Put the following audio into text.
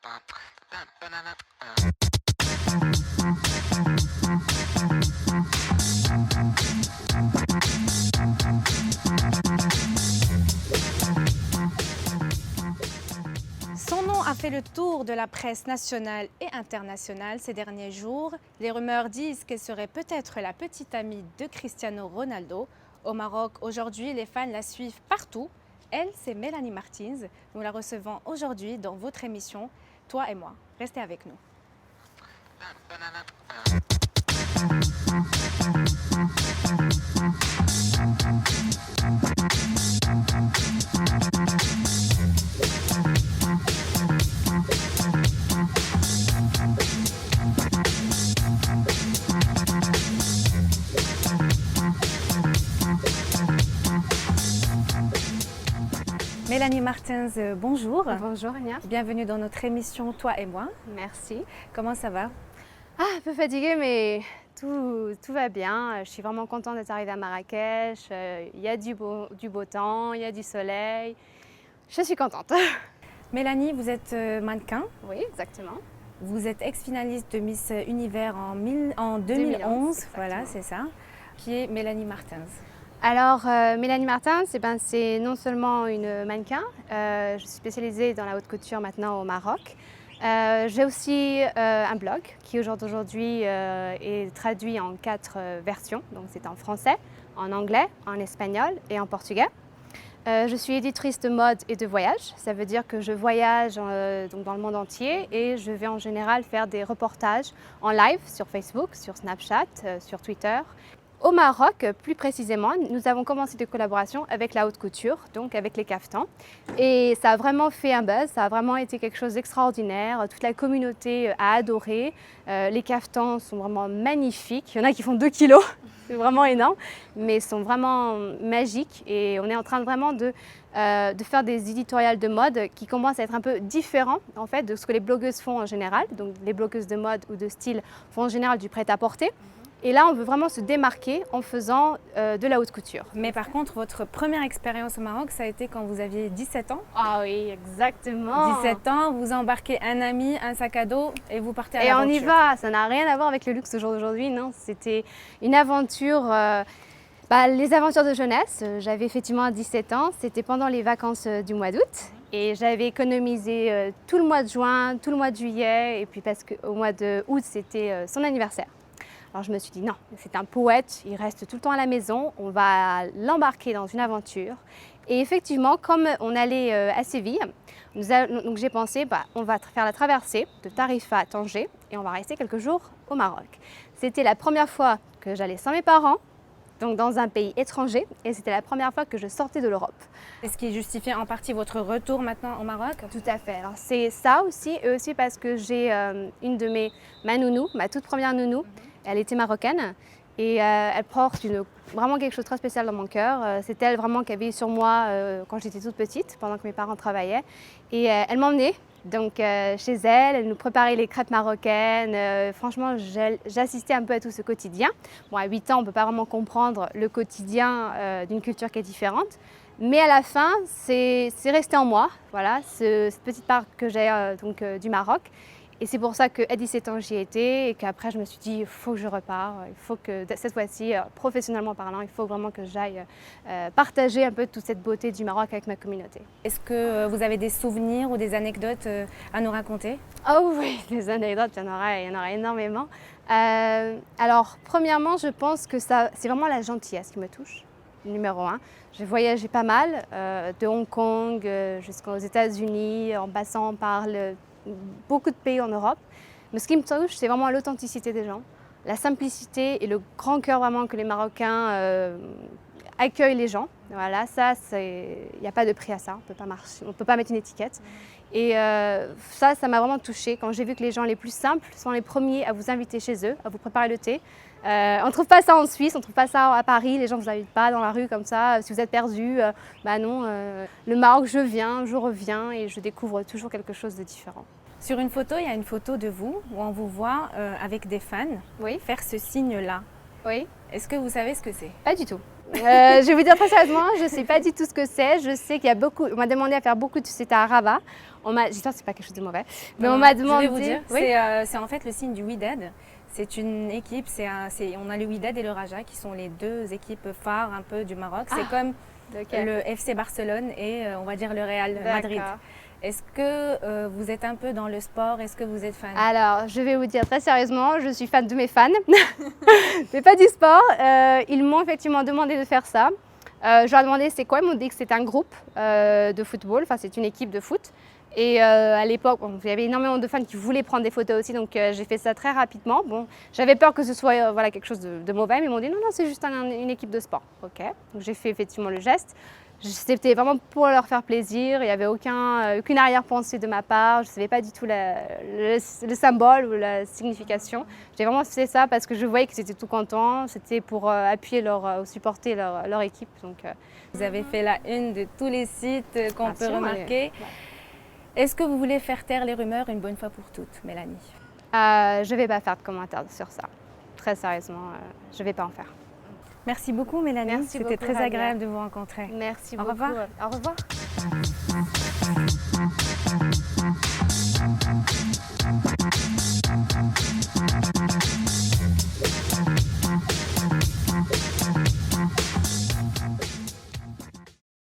Son nom a fait le tour de la presse nationale et internationale ces derniers jours. Les rumeurs disent qu'elle serait peut-être la petite amie de Cristiano Ronaldo. Au Maroc, aujourd'hui, les fans la suivent partout. Elle, c'est Mélanie Martins. Nous la recevons aujourd'hui dans votre émission Toi et moi. Restez avec nous. Mélanie Martins, bonjour. Bonjour Ania. Bienvenue dans notre émission Toi et moi. Merci. Comment ça va? Un peu fatiguée, mais tout va bien. Je suis vraiment contente d'être arrivée à Marrakech. Il y a du beau temps, il y a du soleil. Je suis contente. Mélanie, vous êtes mannequin. Oui, exactement. Vous êtes ex-finaliste de Miss Univers en 2011. Voilà, c'est ça. Qui est Mélanie Martins? Alors, Mélanie Martins, c'est non seulement une mannequin, je suis spécialisée dans la haute couture maintenant au Maroc. J'ai aussi un blog qui aujourd'hui est traduit en 4 versions. Donc c'est en français, en anglais, en espagnol et en portugais. Je suis éditrice de mode et de voyage. Ça veut dire que je voyage donc dans le monde entier et je vais en général faire des reportages en live sur Facebook, sur Snapchat, sur Twitter. Au Maroc, plus précisément, nous avons commencé des collaborations avec la haute couture, donc avec les caftans. Et ça a vraiment fait un buzz, ça a vraiment été quelque chose d'extraordinaire. Toute la communauté a adoré. Les caftans sont vraiment magnifiques. Il y en a qui font 2 kilos, c'est vraiment énorme, mais ils sont vraiment magiques. Et on est en train vraiment de faire des éditorials de mode qui commencent à être un peu différents en fait, de ce que les blogueuses font en général. Donc les blogueuses de mode ou de style font en général du prêt-à-porter. Et là, on veut vraiment se démarquer en faisant de la haute couture. Mais par contre, votre première expérience au Maroc, ça a été quand vous aviez 17 ans? Ah oui, exactement. 17 ans, vous embarquez un ami, un sac à dos et vous partez à l'aventure. Et on y va, ça n'a rien à voir avec le luxe au jour d'aujourd'hui, non. C'était une aventure, les aventures de jeunesse. J'avais effectivement 17 ans, c'était pendant les vacances du mois d'août. Et j'avais économisé tout le mois de juin, tout le mois de juillet, et puis parce qu'au mois d'août, c'était son anniversaire. Alors je me suis dit non, c'est un poète, il reste tout le temps à la maison, on va l'embarquer dans une aventure. Et effectivement, comme on allait à Séville, donc j'ai pensé on va faire la traversée de Tarifa à Tanger et on va rester quelques jours au Maroc. C'était la première fois que j'allais sans mes parents, donc dans un pays étranger, et c'était la première fois que je sortais de l'Europe. C'est ce qui justifie en partie votre retour maintenant au Maroc? Tout à fait. Alors c'est ça aussi, et aussi parce que j'ai une de ma nounou, ma toute première nounou. Elle était marocaine et elle porte vraiment quelque chose de très spécial dans mon cœur. C'est elle vraiment qui a veillé sur moi quand j'étais toute petite, pendant que mes parents travaillaient. Et elle m'emmenait donc chez elle, elle nous préparait les crêpes marocaines. Franchement, j'assistais un peu à tout ce quotidien. Bon, à 8 ans, on ne peut pas vraiment comprendre le quotidien d'une culture qui est différente. Mais à la fin, c'est resté en moi, voilà, cette petite part que j'ai du Maroc. Et c'est pour ça qu'à 17 ans, j'y étais et qu'après, je me suis dit, il faut que je repars. Il faut que cette fois-ci, professionnellement parlant, il faut vraiment que j'aille partager un peu toute cette beauté du Maroc avec ma communauté. Est-ce que vous avez des souvenirs ou des anecdotes à nous raconter? Oh oui, des anecdotes, il y en aura énormément. Alors, premièrement, je pense que c'est vraiment la gentillesse qui me touche, numéro 1. J'ai voyagé pas mal, de Hong Kong jusqu'aux États-Unis, en passant par beaucoup de pays en Europe. Mais ce qui me touche, c'est vraiment l'authenticité des gens, la simplicité et le grand cœur vraiment que les Marocains accueillent les gens. Voilà, ça, il n'y a pas de prix à ça, on ne peut pas mettre une étiquette. Et ça m'a vraiment touchée quand j'ai vu que les gens les plus simples sont les premiers à vous inviter chez eux, à vous préparer le thé. On ne trouve pas ça en Suisse, on ne trouve pas ça à Paris, les gens ne vous invitent pas dans la rue comme ça. Si vous êtes perdu, non, le Maroc, je viens, je reviens et je découvre toujours quelque chose de différent. Sur une photo, il y a une photo de vous où on vous voit avec des fans Oui. faire ce signe-là. Oui. Est-ce que vous savez ce que c'est? Pas du tout. Je vais vous dire très sérieusement, je ne sais pas du tout ce que c'est. Je sais qu'il y a beaucoup, on m'a demandé à faire beaucoup de c'était à Rabat. J'espère que ce n'est pas quelque chose de mauvais. Mais on m'a demandé. Je vais vous dire, Oui. c'est en fait le signe du Wydad. C'est une équipe, on a le Wydad et le Raja qui sont les deux équipes phares un peu du Maroc. C'est comme le FC Barcelone et on va dire le Real Madrid. Est-ce que vous êtes un peu dans le sport? Est-ce que vous êtes fan? Alors, je vais vous dire très sérieusement, je suis fan de mes fans, mais pas du sport. Ils m'ont effectivement demandé de faire ça. Je leur ai demandé c'est quoi, ils m'ont dit que c'est un groupe de football, enfin c'est une équipe de foot. Et à l'époque, il y avait énormément de fans qui voulaient prendre des photos aussi, donc j'ai fait ça très rapidement. Bon, j'avais peur que ce soit voilà, quelque chose de mauvais, mais ils m'ont dit non, non, c'est juste une équipe de sport. Ok, donc j'ai fait effectivement le geste. C'était vraiment pour leur faire plaisir, il n'y avait aucune arrière-pensée de ma part, je ne savais pas du tout le symbole ou la signification. J'ai vraiment fait ça parce que je voyais qu'ils étaient tout contents, c'était pour appuyer supporter leur équipe. Donc, Vous avez fait la une de tous les sites qu'on peut remarquer. Est-ce que vous voulez faire taire les rumeurs une bonne fois pour toutes, Mélanie? Je ne vais pas faire de commentaires sur ça. Très sérieusement, je ne vais pas en faire. Merci beaucoup, Mélanie. C'était très agréable de vous rencontrer. Merci beaucoup. Au revoir. Au revoir.